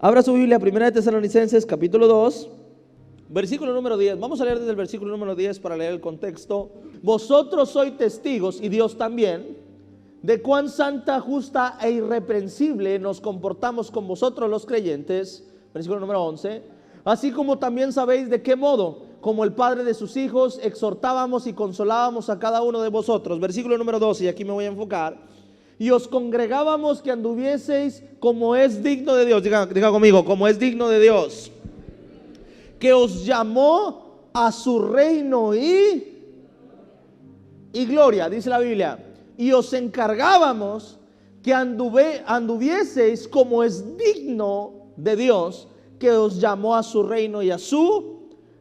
Abra su Biblia, Primera de Tesalonicenses, capítulo 2, versículo número 10. Vamos a leer desde el versículo número 10 para leer el contexto. Vosotros sois testigos, y Dios también, de cuán santa, justa e irreprensible nos comportamos con vosotros los creyentes. Versículo número 11. Así como también sabéis de qué modo, como el Padre de sus hijos, exhortábamos y consolábamos a cada uno de vosotros. Versículo número 12, y aquí me voy a enfocar. Y os congregábamos que anduvieseis como es digno de Dios. Diga conmigo, como es digno de Dios, que os llamó a su reino y gloria, dice la Biblia. Y os encargábamos que anduvieseis como es digno de Dios, que os llamó a su reino y a su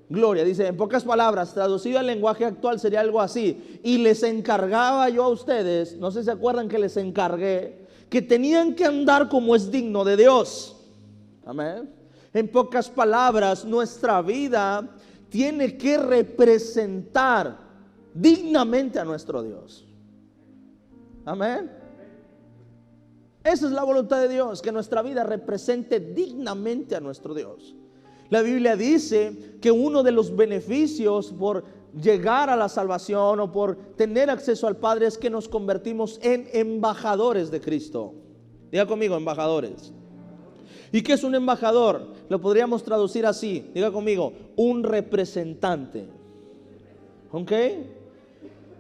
gloria. Dice, en pocas palabras, traducido al lenguaje actual sería algo así. Y les encargaba yo a ustedes, no sé si se acuerdan que les encargué, que tenían que andar como es digno de Dios. Amén. En pocas palabras, nuestra vida tiene que representar dignamente a nuestro Dios. Amén. Esa es la voluntad de Dios, que nuestra vida represente dignamente a nuestro Dios. La Biblia dice que uno de los beneficios por llegar a la salvación o por tener acceso al Padre es que nos convertimos en embajadores de Cristo. Diga conmigo, embajadores. ¿Y qué es un embajador? Lo podríamos traducir así. Diga conmigo, un representante. ¿Ok?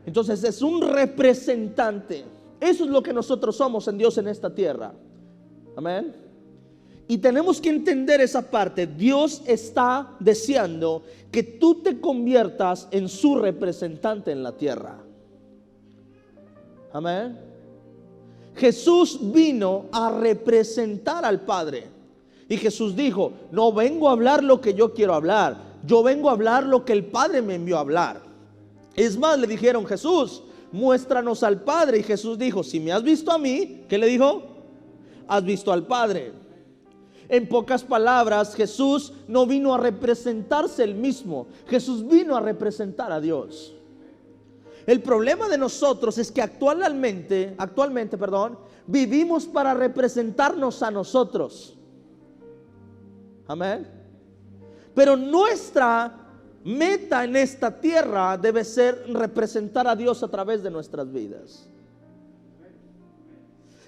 Entonces es un representante. Eso es lo que nosotros somos en Dios en esta tierra. Amén. Y tenemos que entender esa parte. Dios está deseando que tú te conviertas en su representante en la tierra. Amén. Jesús vino a representar al Padre. Y Jesús dijo, no vengo a hablar lo que yo quiero hablar, yo vengo a hablar lo que el Padre me envió a hablar. Es más, le dijeron, Jesús, muéstranos al Padre. Y Jesús dijo, si me has visto a mí, ¿qué le dijo? Has visto al Padre. En pocas palabras, Jesús no vino a representarse él mismo, Jesús vino a representar a Dios. El problema de nosotros es que actualmente, vivimos para representarnos a nosotros. Amén. Pero nuestra meta en esta tierra debe ser representar a Dios a través de nuestras vidas.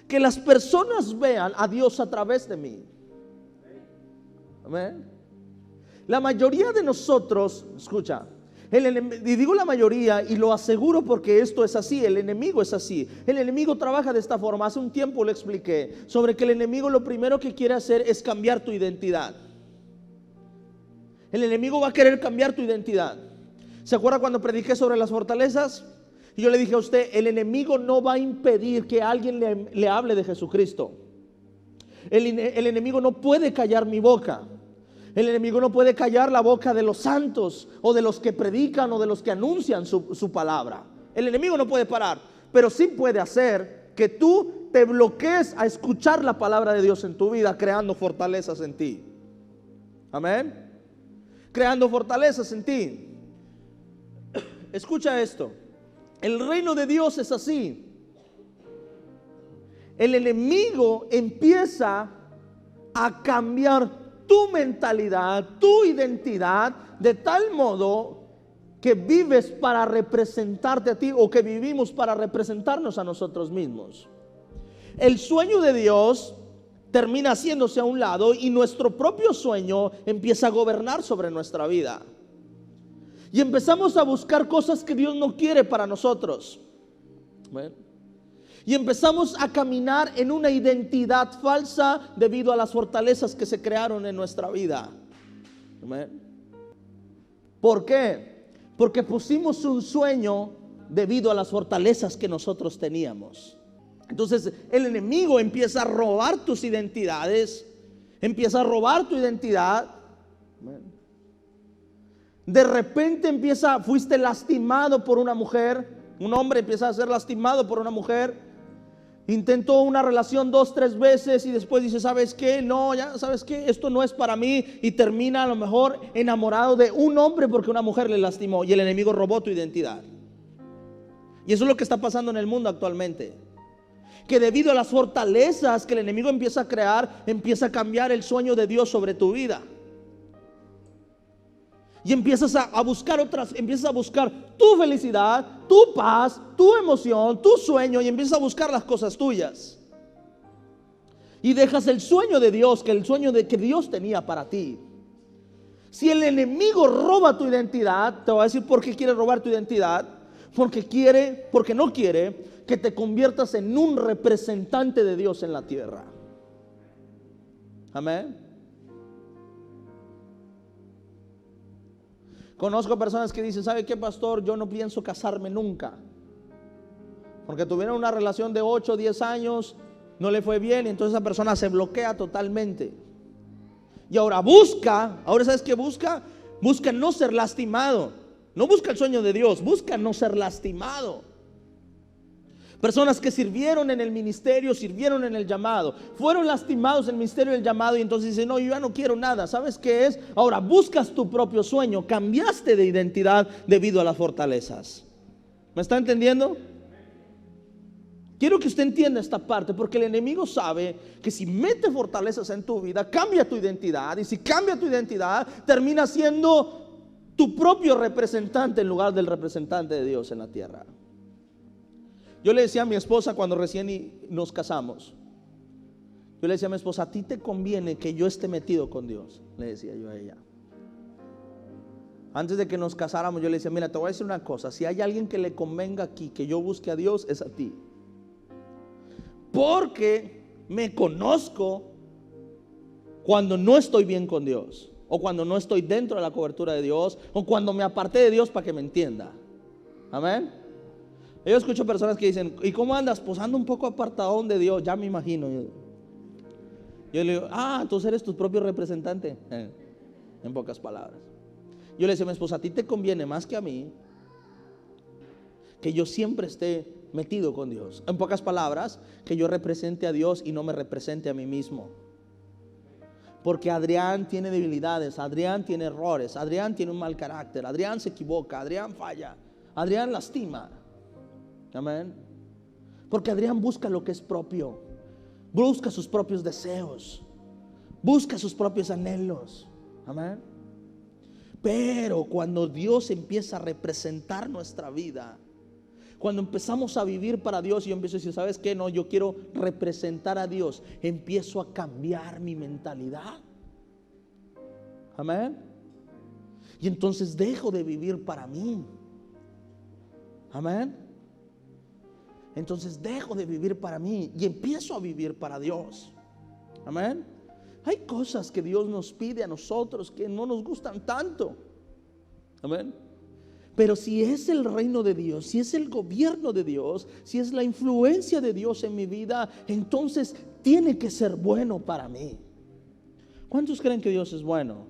Que las personas vean a Dios a través de mí. Amén. La mayoría de nosotros, escucha, y digo la mayoría y lo aseguro porque esto es así, el enemigo es así. El enemigo trabaja de esta forma. Hace un tiempo le expliqué sobre que el enemigo lo primero que quiere hacer es cambiar tu identidad. El enemigo va a querer cambiar tu identidad. ¿Se acuerda cuando prediqué sobre las fortalezas? Y yo le dije a usted, el enemigo no va a impedir que alguien le hable de Jesucristo. El enemigo no puede callar mi boca. El enemigo no puede callar la boca de los santos o de los que predican o de los que anuncian su palabra. El enemigo no puede parar, pero sí puede hacer que tú te bloquees a escuchar la palabra de Dios en tu vida, creando fortalezas en ti. Amén. Creando fortalezas en ti. Escucha esto. El reino de Dios es así. El enemigo empieza a cambiar tu mentalidad, tu identidad, de tal modo que vives para representarte a ti, o que vivimos para representarnos a nosotros mismos. El sueño de Dios termina haciéndose a un lado y nuestro propio sueño empieza a gobernar sobre nuestra vida. Y empezamos a buscar cosas que Dios no quiere para nosotros. ¿Ven? Y empezamos a caminar en una identidad falsa debido a las fortalezas que se crearon en nuestra vida. ¿Amén? ¿Por qué? Porque pusimos un sueño debido a las fortalezas que nosotros teníamos. Entonces el enemigo empieza a robar tus identidades, empieza a robar tu identidad. ¿Amén? De repente fuiste lastimado por una mujer, un hombre empieza a ser lastimado por una mujer. Intentó una relación 2-3 veces y después dice, ¿sabes qué? No, ya sabes qué, esto no es para mí, y termina a lo mejor enamorado de un hombre porque una mujer le lastimó y el enemigo robó tu identidad. Y eso es lo que está pasando en el mundo actualmente. que debido a las fortalezas que el enemigo empieza a crear, empieza a cambiar el sueño de Dios sobre tu vida. Y empiezas a buscar empiezas a buscar tu felicidad, tu paz, tu emoción, tu sueño, y empiezas a buscar las cosas tuyas. Y dejas el sueño de Dios, que Dios tenía para ti. Si el enemigo roba tu identidad, te voy a decir por qué quiere robar tu identidad. Porque no quiere que te conviertas en un representante de Dios en la tierra. Amén. Conozco personas que dicen: ¿sabe qué, pastor? Yo no pienso casarme nunca, porque tuvieron una relación de 8 o 10 años, no le fue bien, y entonces esa persona se bloquea totalmente. Y ahora ¿sabes qué busca? Busca no ser lastimado. No busca el sueño de Dios, busca no ser lastimado. Personas que sirvieron en el ministerio, sirvieron en el llamado, fueron lastimados en el ministerio del llamado, y entonces dicen: no, yo ya no quiero nada. ¿Sabes qué es? Ahora buscas tu propio sueño, cambiaste de identidad debido a las fortalezas. ¿Me está entendiendo? Quiero que usted entienda esta parte, porque el enemigo sabe que si mete fortalezas en tu vida, cambia tu identidad, y si cambia tu identidad, termina siendo tu propio representante en lugar del representante de Dios en la tierra. Yo le decía a mi esposa cuando recién nos casamos, yo le decía a mi esposa: a ti te conviene que yo esté metido con Dios, le decía yo a ella. Antes de que nos casáramos, yo le decía: mira, te voy a decir una cosa, si hay alguien que le convenga aquí que yo busque a Dios, es a ti. Porque me conozco cuando no estoy bien con Dios, o cuando no estoy dentro de la cobertura de Dios, o cuando me aparté de Dios para que me entienda. Amén. Yo escucho personas que dicen: ¿y cómo andas? Pues ando un poco apartado de Dios, ya me imagino. Yo le digo: entonces eres tu propio representante, en pocas palabras. Yo le decía a mi esposa: a ti te conviene más que a mí que yo siempre esté metido con Dios. En pocas palabras, que yo represente a Dios y no me represente a mí mismo. Porque Adrián tiene debilidades, Adrián tiene errores, Adrián tiene un mal carácter, Adrián se equivoca, Adrián falla, Adrián lastima. Amén. Porque Adrián busca lo que es propio, busca sus propios deseos, busca sus propios anhelos. Amén. Pero cuando Dios empieza a representar nuestra vida, cuando empezamos a vivir para Dios, y yo empiezo a decir: ¿sabes qué? No, yo quiero representar a Dios, empiezo a cambiar mi mentalidad. Amén. Y entonces dejo de vivir para mí. Amén. Entonces dejo de vivir para mí y empiezo a vivir para Dios. Amén. Hay cosas que Dios nos pide a nosotros que no nos gustan tanto. Amén. Pero si es el reino de Dios, si es el gobierno de Dios, si es la influencia de Dios en mi vida, entonces tiene que ser bueno para mí. ¿Cuántos creen que Dios es bueno?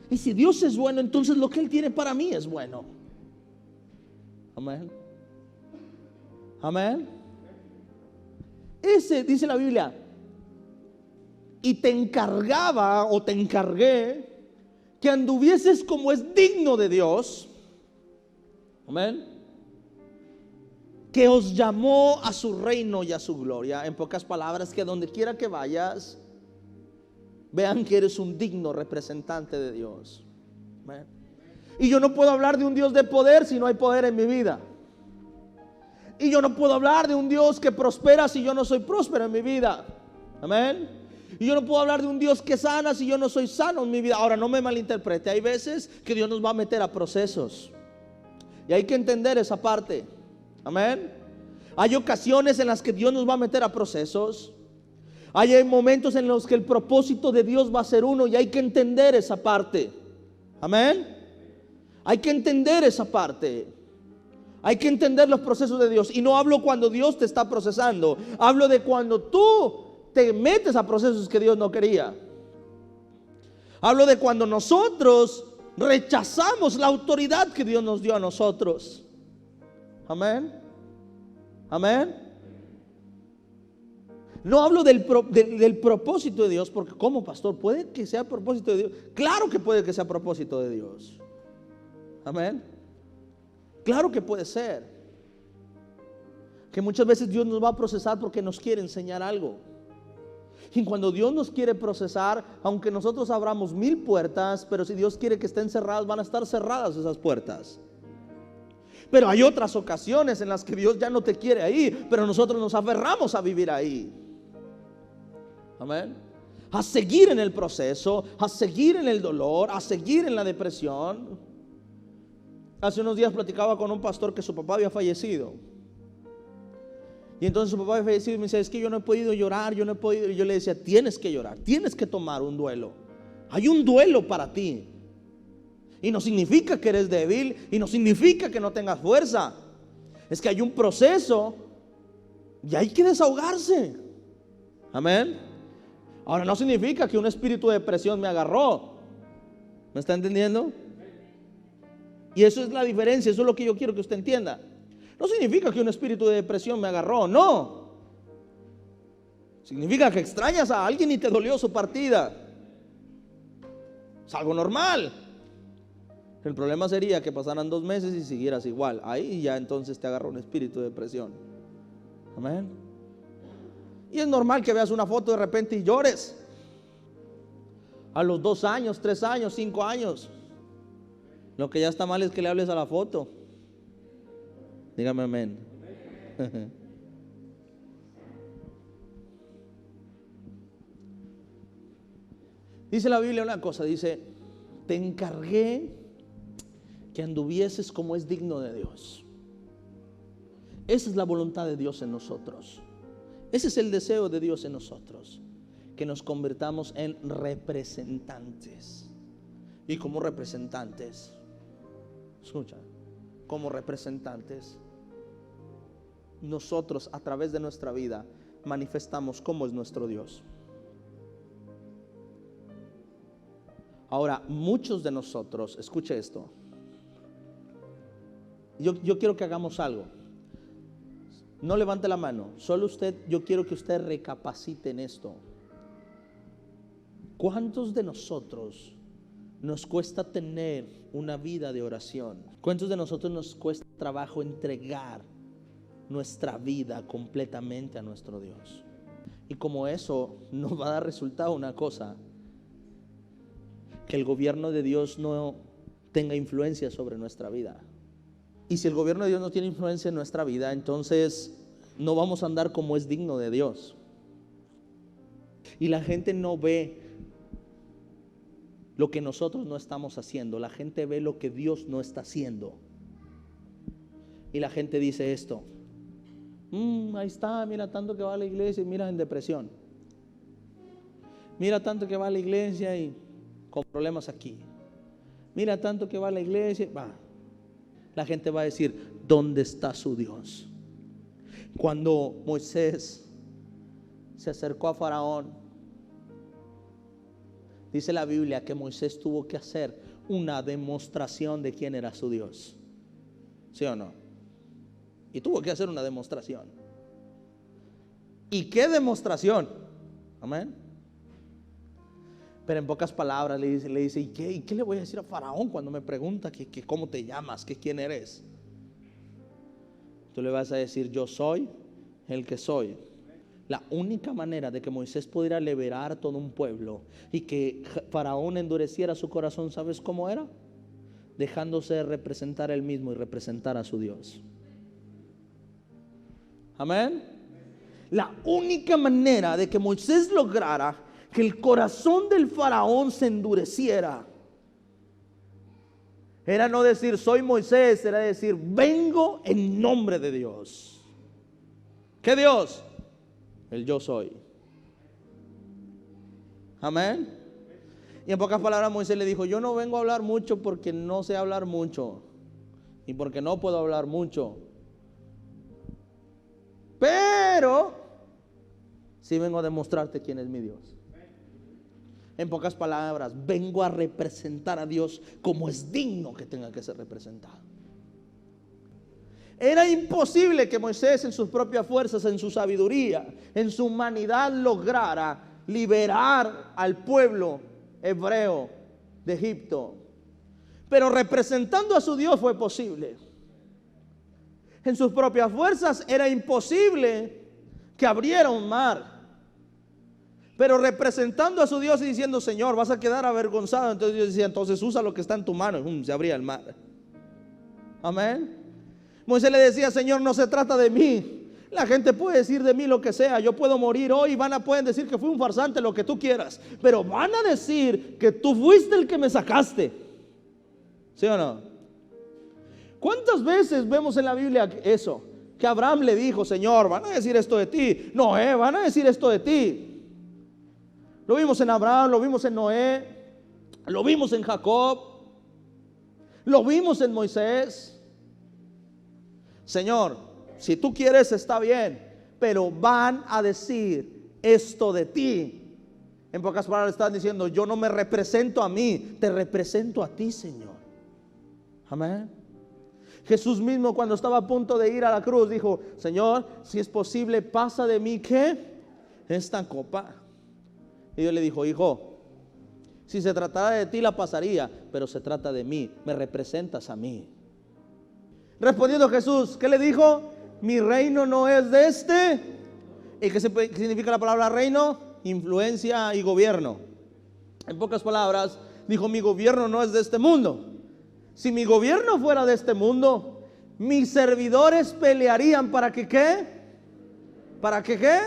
Y si Dios es bueno, entonces lo que Él tiene para mí es bueno. Amén. Amén. Ese dice la Biblia: y te encargaba, o te encargué, que anduvieses como es digno de Dios. Amén. Que os llamó a su reino y a su gloria. En pocas palabras, que donde quiera que vayas, vean que eres un digno representante de Dios. Amén. Y yo no puedo hablar de un Dios de poder si no hay poder en mi vida. Y yo no puedo hablar de un Dios que prospera si yo no soy próspero en mi vida. Amén. Y yo no puedo hablar de un Dios que sana si yo no soy sano en mi vida. Ahora, no me malinterprete, hay veces que Dios nos va a meter a procesos, y hay que entender esa parte. Amén. Hay ocasiones en las que Dios nos va a meter a procesos. Hay momentos en los que el propósito de Dios va a ser uno, y hay que entender esa parte. Amén. Hay que entender esa parte. Hay que entender los procesos de Dios. Y no hablo cuando Dios te está procesando, hablo de cuando tú te metes a procesos que Dios no quería. Hablo de cuando nosotros rechazamos la autoridad que Dios nos dio a nosotros. Amén. Amén. No hablo del propósito de Dios, porque como pastor, ¿puede que sea propósito de Dios? Claro que puede que sea propósito de Dios. Amén. Claro que puede ser. que muchas veces Dios nos va a procesar porque nos quiere enseñar algo. Y cuando Dios nos quiere procesar, aunque nosotros abramos 1000 puertas, pero si Dios quiere que estén cerradas, van a estar cerradas esas puertas. Pero hay otras ocasiones en las que Dios ya no te quiere ahí, pero nosotros nos aferramos a vivir ahí. Amén. A seguir en el proceso, a seguir en el dolor, a seguir en la depresión. Hace unos días platicaba con un pastor que su papá había fallecido. Y entonces su papá había fallecido y me decía, es que yo no he podido llorar, yo no he podido. Y yo le decía, tienes que llorar, tienes que tomar un duelo. Hay un duelo para ti. Y no significa que eres débil, y no significa que no tengas fuerza. Es que hay un proceso y hay que desahogarse. Amén. Ahora no significa que un espíritu de depresión me agarró. ¿Me está entendiendo? Y eso es la diferencia, eso es lo que yo quiero que usted entienda. No significa que un espíritu de depresión me agarró, no. Significa que extrañas a alguien y te dolió su partida. Es algo normal. El problema sería que pasaran 2 meses y siguieras igual. Ahí ya entonces te agarró un espíritu de depresión. Amén. Y es normal que veas una foto de repente y llores. A los 2 años, 3 años, 5 años. Lo que ya está mal es que le hables a la foto. Dígame amén. Dice la Biblia una cosa, dice, te encargué que anduvieses como es digno de Dios. Esa es la voluntad de Dios en nosotros. Ese es el deseo de Dios en nosotros, que nos convirtamos en representantes. Y como representantes, escucha, como representantes, nosotros a través de nuestra vida manifestamos cómo es nuestro Dios. Ahora, muchos de nosotros, escuche esto, yo quiero que hagamos algo. No levante la mano, solo usted, yo quiero que usted recapacite en esto. ¿Cuántos de nosotros nos cuesta tener una vida de oración? ¿Cuántos de nosotros nos cuesta trabajo entregar nuestra vida completamente a nuestro Dios? Y como eso nos va a dar resultado una cosa, que el gobierno de Dios no tenga influencia sobre nuestra vida. Y si el gobierno de Dios no tiene influencia en nuestra vida, entonces no vamos a andar como es digno de Dios. Y la gente no ve lo que nosotros no estamos haciendo, la gente ve lo que Dios no está haciendo. Y la gente dice esto, ahí está, mira tanto que va a la iglesia y mira en depresión. Mira tanto que va a la iglesia y con problemas aquí. Mira tanto que va a la iglesia, va. La gente va a decir, ¿dónde está su Dios? Cuando Moisés se acercó a Faraón, dice la Biblia que Moisés tuvo que hacer una demostración de quién era su Dios. ¿Sí o no? Y tuvo que hacer una demostración. ¿Y qué demostración? Amén. Pero en pocas palabras le dice ¿y qué le voy a decir a Faraón cuando me pregunta que cómo te llamas, que quién eres? Tú le vas a decir, yo soy el que soy. La única manera de que Moisés pudiera liberar todo un pueblo y que Faraón endureciera su corazón, ¿sabes cómo era? Dejándose representar él mismo y representar a su Dios. Amén. La única manera de que Moisés lograra que el corazón del Faraón se endureciera era no decir soy Moisés, era decir vengo en nombre de Dios. ¿Qué Dios? El yo soy. Amén. Y en pocas palabras Moisés le dijo, yo no vengo a hablar mucho porque no sé hablar mucho y porque no puedo hablar mucho, pero sí vengo a demostrarte quién es mi Dios. En pocas palabras, vengo a representar a Dios como es digno que tenga que ser representado. Era imposible que Moisés en sus propias fuerzas, en su sabiduría, en su humanidad lograra liberar al pueblo hebreo de Egipto. Pero representando a su Dios fue posible. En sus propias fuerzas era imposible que abriera un mar. Pero representando a su Dios y diciendo: Señor, vas a quedar avergonzado. Entonces Dios decía: entonces usa lo que está en tu mano. Y se abría el mar. Amén. Moisés le decía: Señor, no se trata de mí. La gente puede decir de mí lo que sea. Yo puedo morir hoy y pueden decir que fui un farsante, lo que tú quieras. Pero van a decir que tú fuiste el que me sacaste. ¿Sí o no? ¿Cuántas veces vemos en la Biblia eso? Que Abraham le dijo: Señor, van a decir esto de ti. Noé, van a decir esto de ti. Lo vimos en Abraham, lo vimos en Noé, lo vimos en Jacob, lo vimos en Moisés. Señor, si tú quieres está bien, pero van a decir esto de ti. En pocas palabras están diciendo: yo no me represento a mí, te represento a ti, Señor. Amén. Jesús mismo, cuando estaba a punto de ir a la cruz, dijo: Señor, si es posible, pasa de mí, ¿qué? Esta copa. Y Dios le dijo: hijo, si se tratara de ti la pasaría, pero se trata de mí, me representas a mí. Respondiendo Jesús, ¿qué le dijo? Mi reino no es de este. ¿Y qué significa la palabra reino? Influencia y gobierno. En pocas palabras, dijo: mi gobierno no es de este mundo. Si mi gobierno fuera de este mundo, mis servidores pelearían para que ¿qué? ¿Para que qué?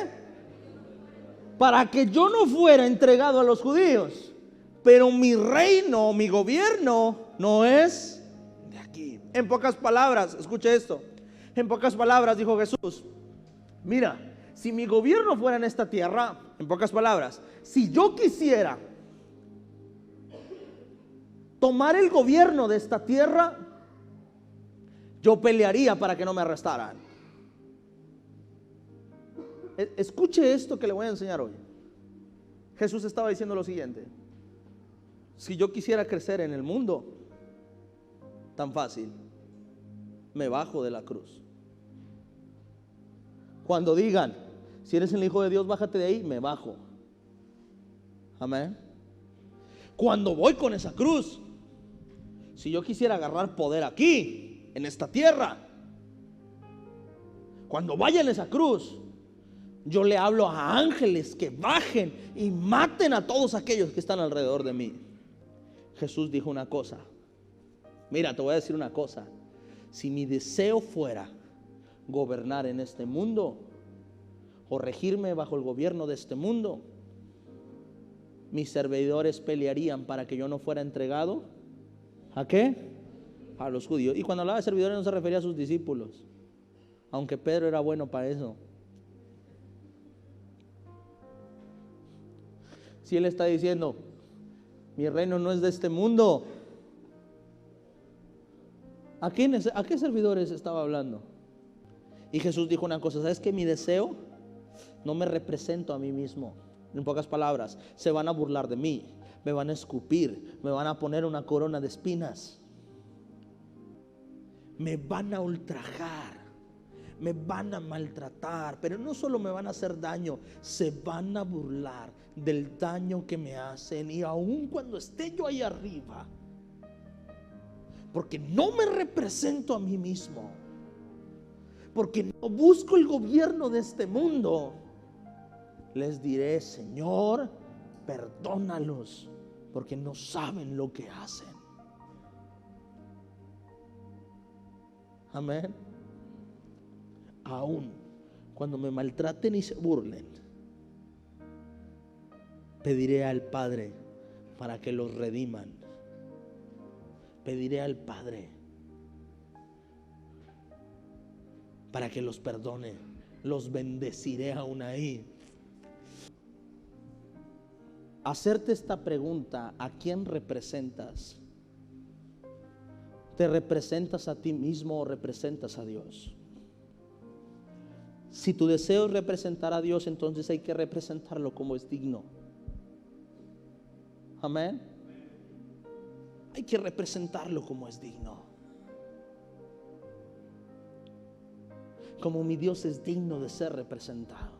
Para que yo no fuera entregado a los judíos. Pero mi reino, mi gobierno no es de aquí. En pocas palabras, escuche esto. En pocas palabras dijo Jesús: mira, si mi gobierno fuera en esta tierra, en pocas palabras, si yo quisiera tomar el gobierno de esta tierra, yo pelearía para que no me arrestaran. Escuche esto que le voy a enseñar hoy. Jesús estaba diciendo lo siguiente: si yo quisiera crecer en el mundo, tan fácil, me bajo de la cruz. Cuando digan: si eres el Hijo de Dios, bájate de ahí, me bajo. Amén. Cuando voy con esa cruz, si yo quisiera agarrar poder aquí, en esta tierra, cuando vaya en esa cruz, yo le hablo a ángeles que bajen y maten a todos aquellos que están alrededor de mí. Jesús dijo una cosa: mira, te voy a decir una cosa. Si mi deseo fuera gobernar en este mundo o regirme bajo el gobierno de este mundo, mis servidores pelearían para que yo no fuera entregado ¿a qué? A los judíos. Y cuando hablaba de servidores no se refería a sus discípulos, aunque Pedro era bueno para eso. Si él está diciendo: mi reino no es de este mundo, ¿a qué servidores estaba hablando? Y Jesús dijo una cosa: ¿sabes qué? Mi deseo, no me represento a mí mismo. En pocas palabras, se van a burlar de mí, me van a escupir, me van a poner una corona de espinas, me van a ultrajar, me van a maltratar, pero no solo me van a hacer daño, se van a burlar del daño que me hacen. Y aun cuando esté yo ahí arriba, porque no me represento a mí mismo, porque no busco el gobierno de este mundo, les diré: Señor, perdónalos, porque no saben lo que hacen. Amén. Aún cuando me maltraten y se burlen, pediré al Padre para que los rediman. Pediré al Padre para que los perdone. Los bendeciré aún ahí. Hacerte esta pregunta: ¿a quién representas? ¿Te representas a ti mismo o representas a Dios? Si tu deseo es representar a Dios, entonces hay que representarlo como es digno. Amén. Hay que representarlo como es digno. Como mi Dios es digno de ser representado.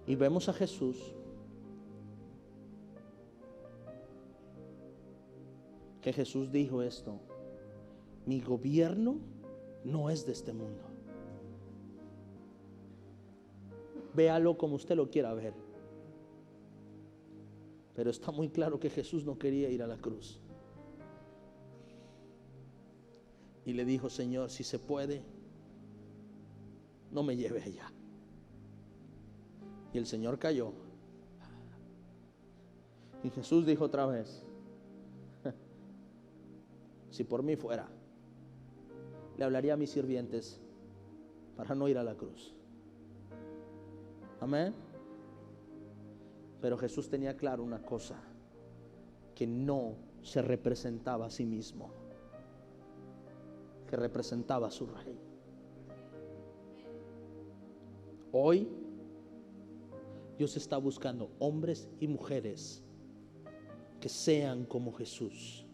Y vemos a Jesús que Jesús dijo esto: mi gobierno no es de este mundo. Véalo como usted lo quiera ver, pero está muy claro que Jesús no quería ir a la cruz. Y le dijo: Señor, si se puede, no me lleve allá. Y el Señor cayó. Y Jesús dijo otra vez: si por mí fuera, le hablaría a mis sirvientes para no ir a la cruz. Amén. Pero Jesús tenía claro una cosa: que no se representaba a sí mismo, que representaba a su Rey. Hoy Dios está buscando hombres y mujeres que sean como Jesús,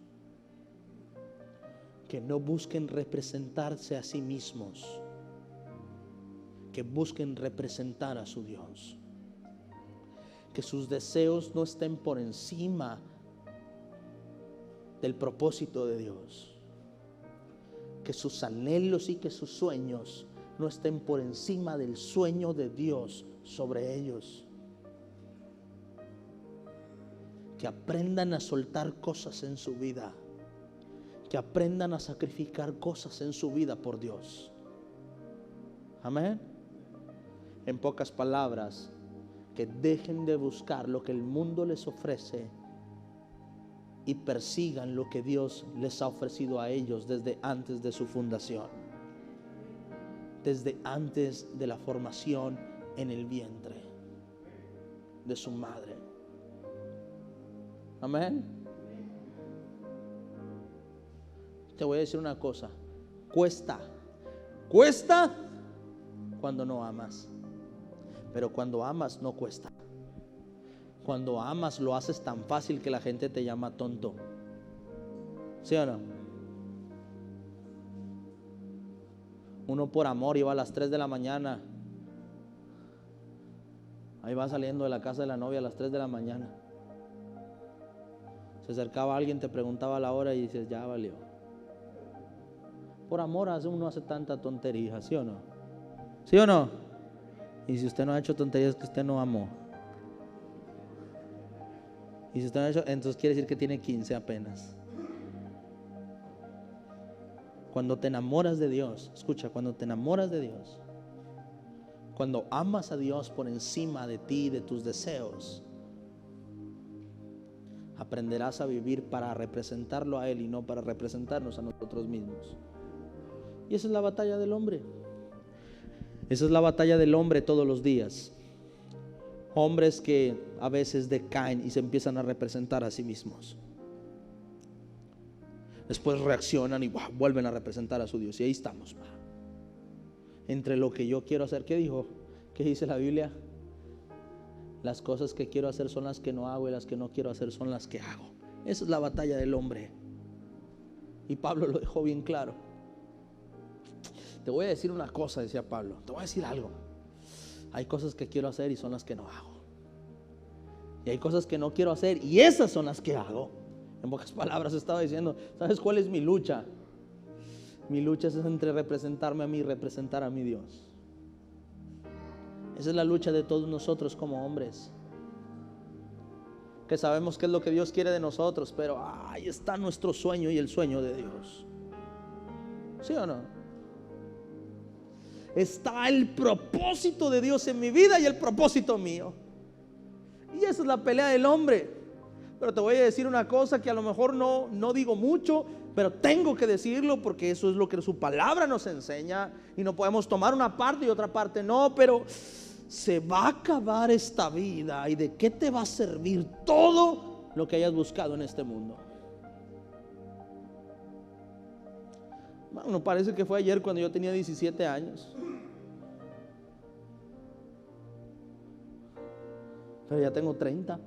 que no busquen representarse a sí mismos, que busquen representar a su Dios, que sus deseos no estén por encima del propósito de Dios, que sus anhelos y que sus sueños no estén por encima del sueño de Dios sobre ellos, que aprendan a soltar cosas en su vida, que aprendan a sacrificar cosas en su vida por Dios. Amén. En pocas palabras, que dejen de buscar lo que el mundo les ofrece y persigan lo que Dios les ha ofrecido a ellos desde antes de su fundación, desde antes de la formación en el vientre de su madre. Amén. Te voy a decir una cosa: cuesta cuando no amas, pero cuando amas no cuesta. Cuando amas lo haces tan fácil que la gente te llama tonto. ¿Sí o no? Uno por amor iba a las 3 de la mañana. Ahí va saliendo de la casa de la novia a las 3 de la mañana. Se acercaba alguien, te preguntaba la hora y dices: ya valió. Por amor uno hace tanta tontería, ¿sí o no? ¿Sí o no? Y si usted no ha hecho tonterías, que usted no amó. Y si usted no ha hecho, entonces quiere decir que tiene 15 apenas. Cuando te enamoras de Dios, escucha, cuando te enamoras de Dios, cuando amas a Dios por encima de ti, de tus deseos, aprenderás a vivir para representarlo a Él y no para representarnos a nosotros mismos. Y esa es la batalla del hombre. Esa es la batalla del hombre todos los días. Hombres que a veces decaen y se empiezan a representar a sí mismos. Después reaccionan y vuelven a representar a su Dios. Y ahí estamos. Entre lo que yo quiero hacer, ¿qué dijo? ¿Qué dice la Biblia? Las cosas que quiero hacer son las que no hago, y las que no quiero hacer son las que hago. Esa es la batalla del hombre. Y Pablo lo dejó bien claro. Te voy a decir una cosa, decía Pablo. Te voy a decir algo. Hay cosas que quiero hacer y son las que no hago. Y hay cosas que no quiero hacer y esas son las que hago. En pocas palabras estaba diciendo: ¿sabes cuál es mi lucha? Mi lucha es entre representarme a mí y representar a mi Dios. Esa es la lucha de todos nosotros como hombres, que sabemos qué es lo que Dios quiere de nosotros, pero ahí está nuestro sueño y el sueño de Dios. ¿Sí o no? Está el propósito de Dios en mi vida y el propósito mío. Y esa es la pelea del hombre. Pero te voy a decir una cosa que a lo mejor no digo mucho, pero tengo que decirlo porque eso es lo que su palabra nos enseña. Y no podemos tomar una parte y otra parte no. Pero se va a acabar esta vida. ¿Y de qué te va a servir todo lo que hayas buscado en este mundo? Bueno, parece que fue ayer cuando yo tenía 17 años. Pero ya tengo 30.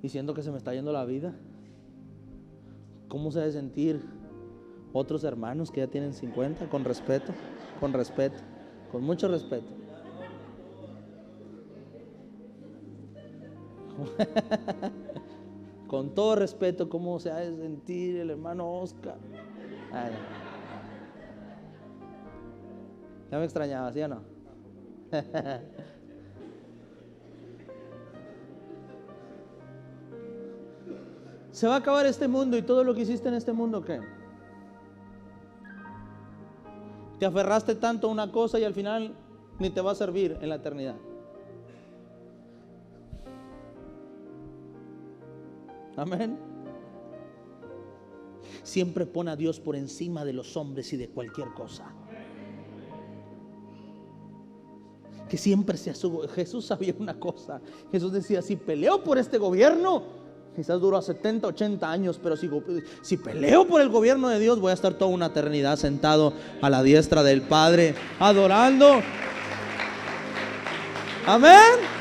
Y siento que se me está yendo la vida. ¿Cómo se debe sentir otros hermanos que ya tienen 50? Con respeto, con mucho respeto. Con todo respeto, ¿cómo se ha de sentir el hermano Oscar? Ay, Ya me extrañaba, ¿sí o no? Se va a acabar este mundo y todo lo que hiciste en este mundo, ¿qué? Te aferraste tanto a una cosa y al final ni te va a servir en la eternidad. Amén. Siempre pon a Dios por encima de los hombres y de cualquier cosa. Que siempre sea su... Jesús sabía una cosa. Jesús decía, si peleo por este gobierno, quizás duró 70, 80 años, pero si peleo por el gobierno de Dios, voy a estar toda una eternidad sentado a la diestra del Padre, adorando. Amén.